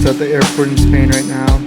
just at the airport in Spain right now.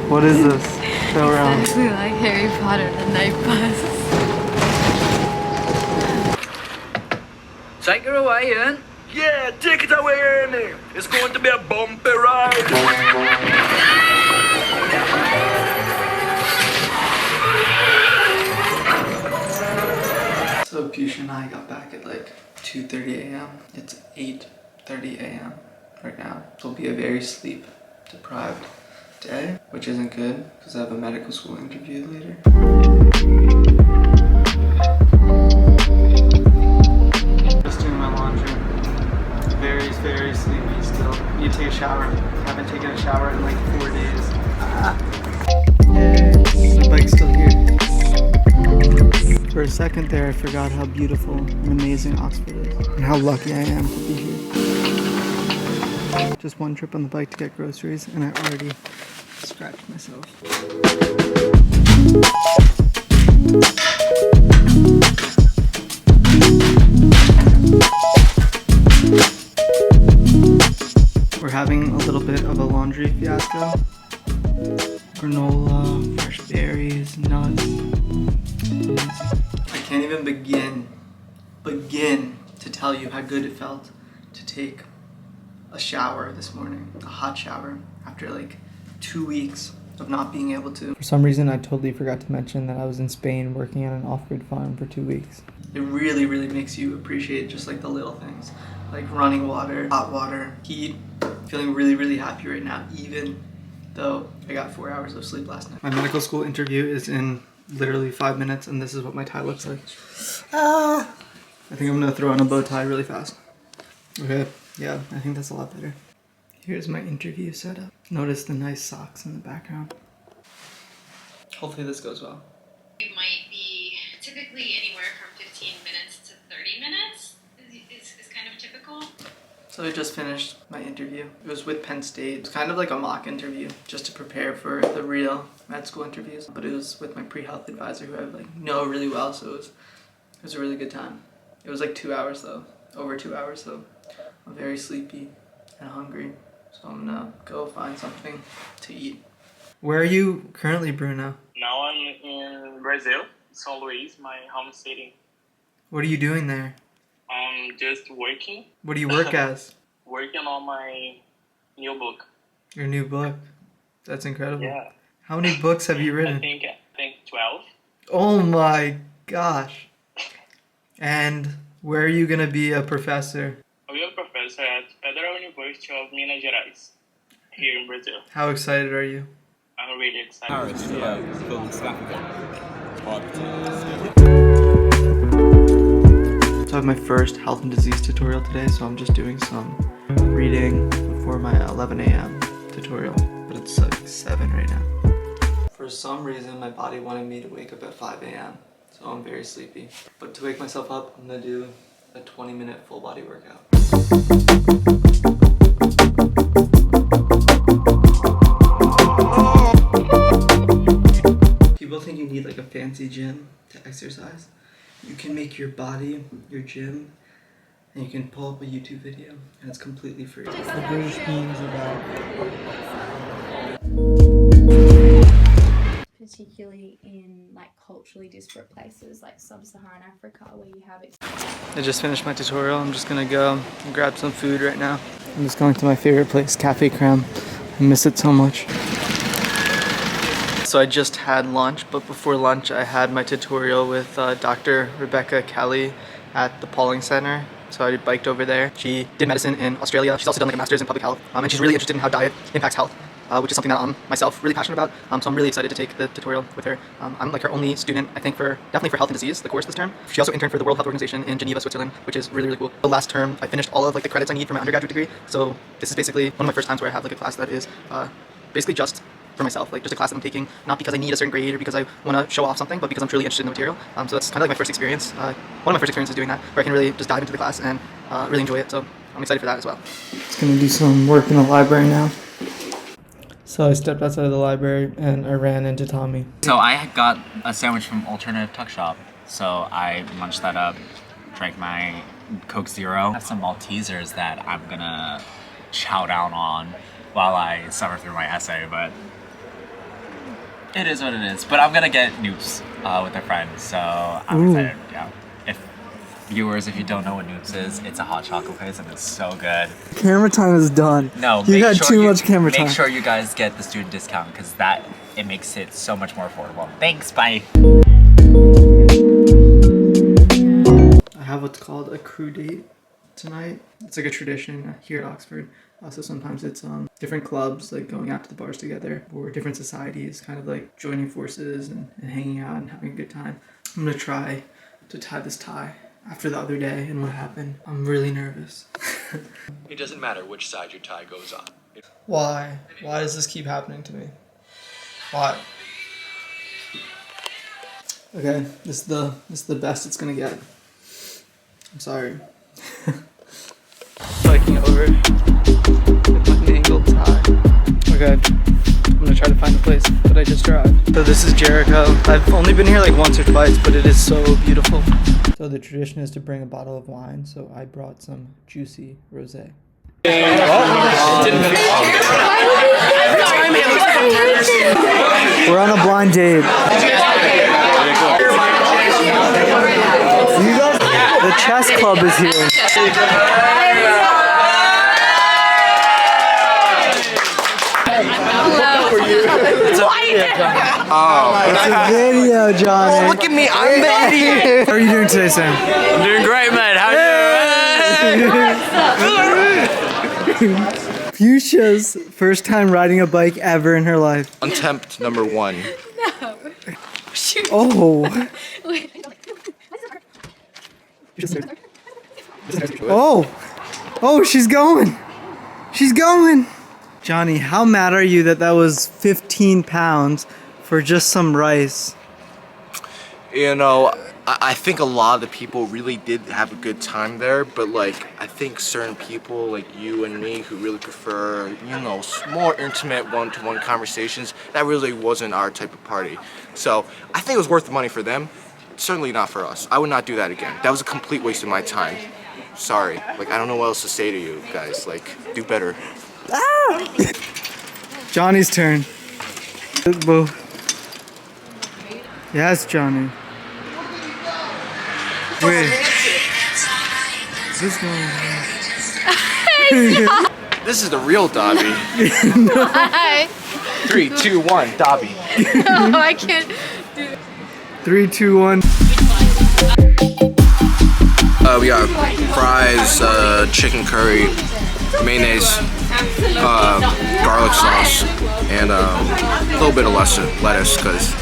What is this? Show around. Exactly like Harry Potter, the night bus. Take her away, Ian. Yeah, take it away, Ernie. It's going to be a bumpy ride. So Pusha and I got back at like 2:30 a.m. It's 8:30 a.m. right now. So it'll be a very sleep deprived day, which isn't good because I have a medical school interview later. Just doing my laundry. Very, very sleepy still. Need to take a shower. Haven't taken a shower in like 4 days. Yay, my bike's still here. For a second there, I forgot how beautiful and amazing Oxford is and how lucky I am to be here. Just one trip on the bike to get groceries and I already scratched myself. We're having a little bit of a laundry fiasco. Granola, fresh berries, nuts. I can't even begin to tell you how good it felt to take a shower this morning, a hot shower, after like 2 weeks of not being able to. For some reason, I totally forgot to mention that I was in Spain working at an off-grid farm for 2 weeks. It really, really makes you appreciate just like the little things, like running water, hot water, heat. Feeling really, really happy right now, even though I got 4 hours of sleep last night. My medical school interview is in literally 5 minutes, and this is what my tie looks like. I think I'm gonna throw on a bow tie really fast. Okay, yeah, I think that's a lot better. Here's my interview setup. Notice the nice socks in the background. Hopefully this goes well. It might be typically anywhere from 15 minutes to 30 minutes is kind of typical. So I just finished my interview. It was with Penn State. It's kind of like a mock interview just to prepare for the real med school interviews. But it was with my pre-health advisor who I like know really well, so it was a really good time. It was like 2 hours though, over 2 hours though. I'm very sleepy and hungry, so I'm gonna go find something to eat. Where are you currently, Bruno? Now I'm in Brazil, São Luís, my home city. What are you doing there? I'm just working. What do you work as? Working on my new book. Your new book? That's incredible. Yeah. How many books have you written? I think 12. Oh my gosh. And where are you going to be a professor? I'll be a professor at Federal University of Minas Gerais, here in Brazil. How excited are you? I'm really excited. Paris, building staff again. So I have my first health and disease tutorial today, so I'm just doing some reading before my 11 a.m. tutorial, but it's like 7 right now. For some reason, my body wanted me to wake up at 5 a.m., so I'm very sleepy. But to wake myself up, I'm gonna do a 20-minute full body workout. People think you need like a fancy gym to exercise. You can make your body your gym, and you can pull up a YouTube video, and it's completely free. The British memes about. Particularly in like culturally disparate places like sub-Saharan Africa where you have I just finished my tutorial. I'm just gonna go and grab some food right now. I'm just going to my favorite place, Cafe Creme. I miss it so much. So I just had lunch, but before lunch I had my tutorial with Dr. Rebecca Kelly at the Pauling Center. So I biked over there. She did medicine in Australia. She's also done like a master's in public health, and she's really interested in how diet impacts health. Which is something that I'm myself really passionate about. So I'm really excited to take the tutorial with her. I'm like her only student, I think, definitely for health and disease, the course this term. She also interned for the World Health Organization in Geneva, Switzerland, which is really, really cool. The last term, I finished all of like the credits I need for my undergraduate degree. So this is basically one of my first times where I have like a class that is basically just for myself, like just a class that I'm taking, not because I need a certain grade or because I want to show off something, but because I'm truly interested in the material. So that's kind of like my first experience. One of my first experiences doing that, where I can really just dive into the class and really enjoy it. So I'm excited for that as well. Just gonna do some work in the library now. So I stepped outside of the library and I ran into Tommy. So I got a sandwich from Alternative Tuck Shop, so I munched that up. drank my Coke Zero. I have some Maltesers that I'm gonna chow down on while I suffer through my essay, but it is what it is. But I'm gonna get Noops with a friend, so I'm excited. Yeah. Viewers, if you don't know what Noops is, it's a hot chocolate place and it's so good. Camera time is done. No, you had too much camera time. Make sure you guys get the student discount because it makes it so much more affordable. Thanks, bye. I have what's called a crew date tonight. It's like a tradition here at Oxford. So sometimes it's different clubs, like going out to the bars together, or different societies, kind of like joining forces and hanging out and having a good time. I'm gonna try to tie this tie. After the other day and what happened, I'm really nervous. It doesn't matter which side your tie goes on. Why? Why does this keep happening to me? Why? Okay, this is the best it's gonna get. I'm sorry. Biking over with an angled tie. Okay, I'm gonna try to find a place that I just drive. So this is Jericho. I've only been here like once or twice, but it is so beautiful. So the tradition is to bring a bottle of wine, so I brought some juicy rosé. We're on a blind date. You guys, the chess club is here. It's a video, Johnny. Look at me, I'm the idiot. How are you doing today, Sam? I'm doing great, man. How are you? Fuchsia's first time riding a bike ever in her life. Attempt number 1. No. Shoot. Oh. Oh. Oh, she's going. She's going. Johnny, how mad are you that was 15 pounds for just some rice? You know, I think a lot of the people really did have a good time there, but like, I think certain people like you and me who really prefer, you know, more intimate one-to-one conversations, that really wasn't our type of party. So I think it was worth the money for them, certainly not for us. I would not do that again. That was a complete waste of my time. Sorry, like, I don't know what else to say to you guys, like, do better. Ah! Johnny's turn. Yes, Johnny. Wait. This one. This is the real Dobby. Hi. 3, 2, 1, Dobby. No, I can't do it. 3, 2, 1. We got fries, chicken curry, mayonnaise, garlic sauce, and a little bit of lettuce, because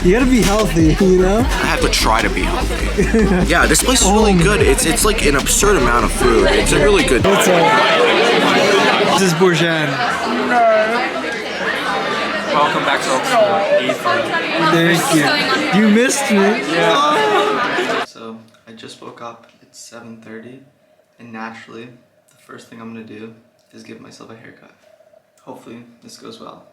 you gotta be healthy, you know? I have to try to be healthy. Yeah, this place is really good. It's like an absurd amount of food. It's a really good. What's up? This is Bourgeon. Welcome back to Oxford. Thank you. You missed me. Yeah. So I just woke up. It's 7:30, and naturally, the first thing I'm gonna do is give myself a haircut. Hopefully, this goes well.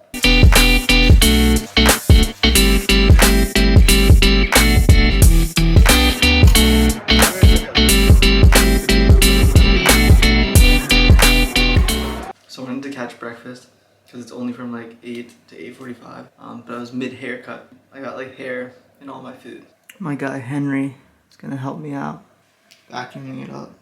So I wanted to catch breakfast because it's only from like 8 to 8:45. But I was mid-haircut. I got like hair in all my food. My guy Henry is gonna help me out, vacuuming it up.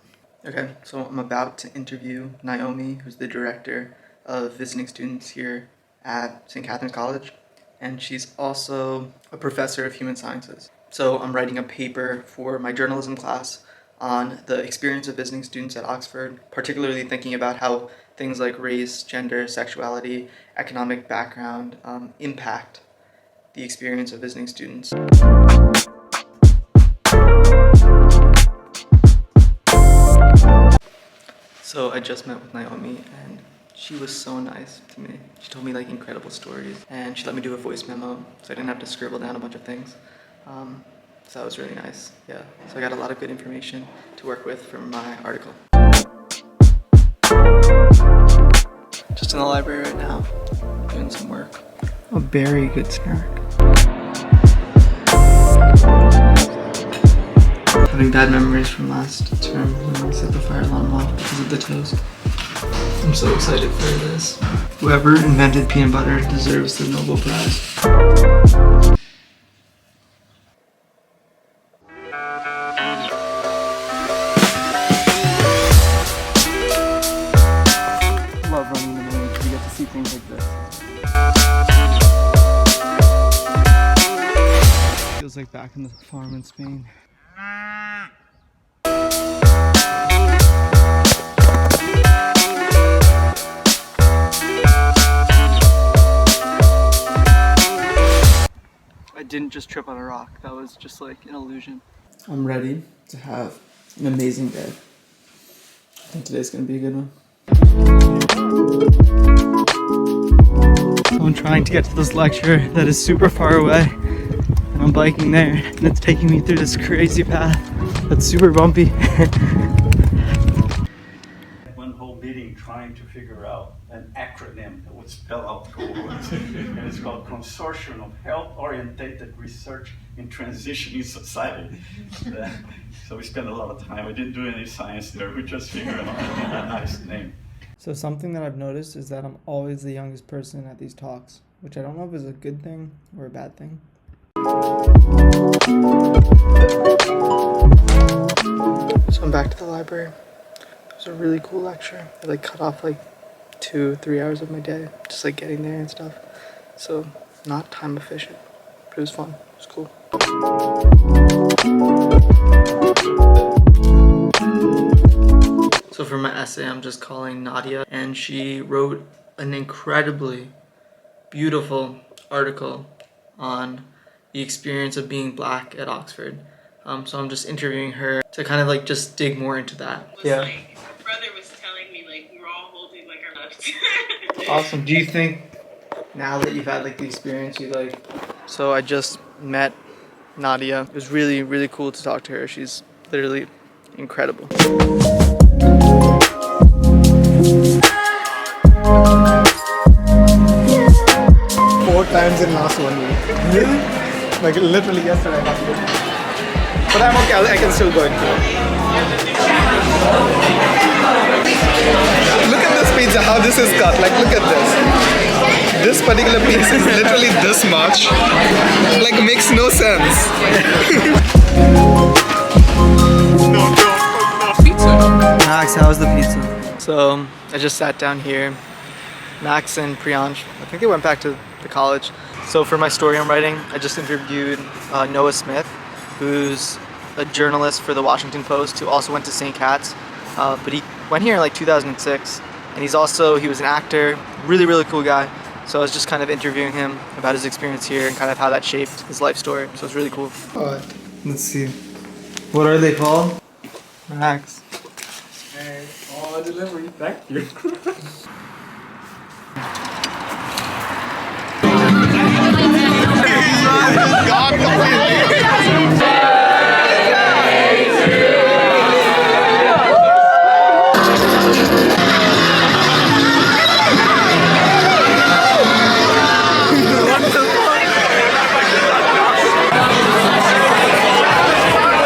Okay, so I'm about to interview Naomi, who's the director of visiting students here at St. Catherine's College, and she's also a professor of human sciences. So I'm writing a paper for my journalism class on the experience of visiting students at Oxford, particularly thinking about how things like race, gender, sexuality, economic background impact the experience of visiting students. So I just met with Naomi and she was so nice to me. She told me like incredible stories and she let me do a voice memo so I didn't have to scribble down a bunch of things. So that was really nice, yeah. So I got a lot of good information to work with from my article. Just in the library right now, doing some work. A very good snack. having bad memories from last term when we set the fire alarm off because of the toast. I'm so excited for this. Whoever invented peanut butter deserves the Nobel Prize. Love running in the rain because you get to see things like this. Feels like back in the farm in Spain. I didn't just trip on a rock. That was just like an illusion. I'm ready to have an amazing day. I think today's gonna be a good one. I'm trying to get to this lecture that is super far away. And I'm biking there and it's taking me through this crazy path that's super bumpy. One whole meeting trying to figure out an acronym that would spell out goals. And it's called Consortium of Health-Orientated Research in Transitioning Society. So we spent a lot of time. We didn't do any science there. We just figured out a nice name. So something that I've noticed is that I'm always the youngest person at these talks, which I don't know if is a good thing or a bad thing. So I'm back to the library. It was a really cool lecture. I like cut off like 2-3 hours of my day, just like getting there and stuff. So not time efficient, but it was fun. It was cool. So for my essay, I'm just calling Nadia, and she wrote an incredibly beautiful article on the experience of being black at Oxford. So I'm just interviewing her to kind of like just dig more into that. Yeah. Like, my brother was telling me like we were all holding like our left. Awesome. Do you think now that you've had like the experience, you like? So I just met Nadia. It was really, really cool to talk to her. She's literally incredible. 4 times in last 1 week. Really? Like literally yesterday I got to. But I'm okay, I can still go into it. Look at this pizza, how this is cut. Like, look at this. This particular piece is literally this much. Like, it makes no sense. Max, how was the pizza? So, I just sat down here. Max and Priyansh, I think they went back to the college. So for my story I'm writing, I just interviewed Noah Smith, who's a journalist for the Washington Post, who also went to St. Cat's, but he went here in like 2006, and he was an actor, really, really cool guy. So I was just kind of interviewing him about his experience here and kind of how that shaped his life story. So it's really cool. Alright, let's see. What are they called? Max. Hey, all delivery. Thank you. God completely.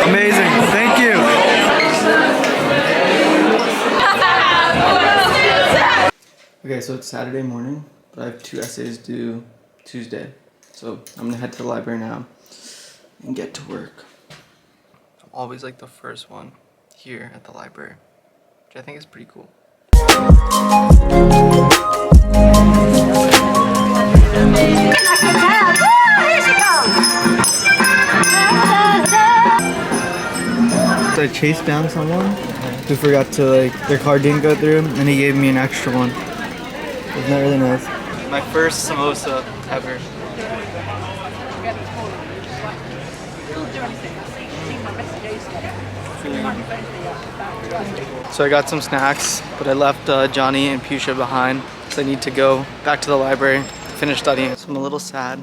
Amazing, thank you. Okay, so it's Saturday morning, but I have 2 essays due Tuesday. So I'm gonna head to the library now and get to work. I'm always like the first one here at the library, which I think is pretty cool. So I chased down someone who forgot to like, their card didn't go through, and he gave me an extra one. Isn't that really nice? My first samosa ever. So I got some snacks, but I left Johnny and Pusha behind, so I need to go back to the library to finish studying. So I'm a little sad.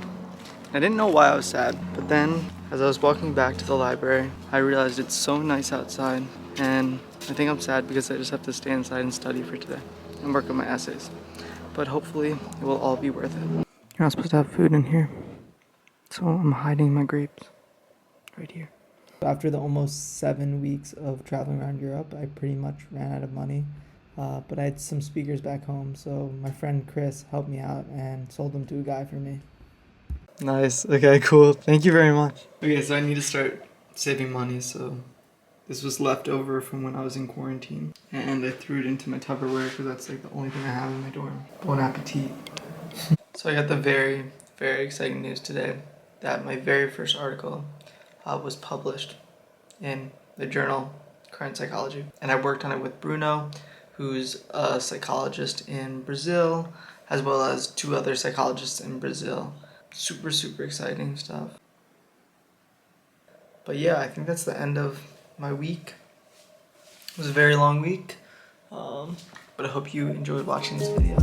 I didn't know why I was sad, but then as I was walking back to the library, I realized it's so nice outside, and I think I'm sad because I just have to stay inside and study for today and work on my essays. But hopefully it will all be worth it. You're not supposed to have food in here, so I'm hiding my grapes right here. After the almost 7 weeks of traveling around Europe, I pretty much ran out of money. But I had some speakers back home, so my friend Chris helped me out and sold them to a guy for me. Nice. Okay, cool. Thank you very much. Okay, so I need to start saving money, so this was left over from when I was in quarantine. And I threw it into my Tupperware because that's like the only thing I have in my dorm. Bon appetit. So I got the very, very exciting news today that my very first article was published in the journal Current Psychology. And I worked on it with Bruno, who's a psychologist in Brazil, as well as 2 other psychologists in Brazil. Super, super exciting stuff. But yeah, I think that's the end of my week. It was a very long week, but I hope you enjoyed watching this video.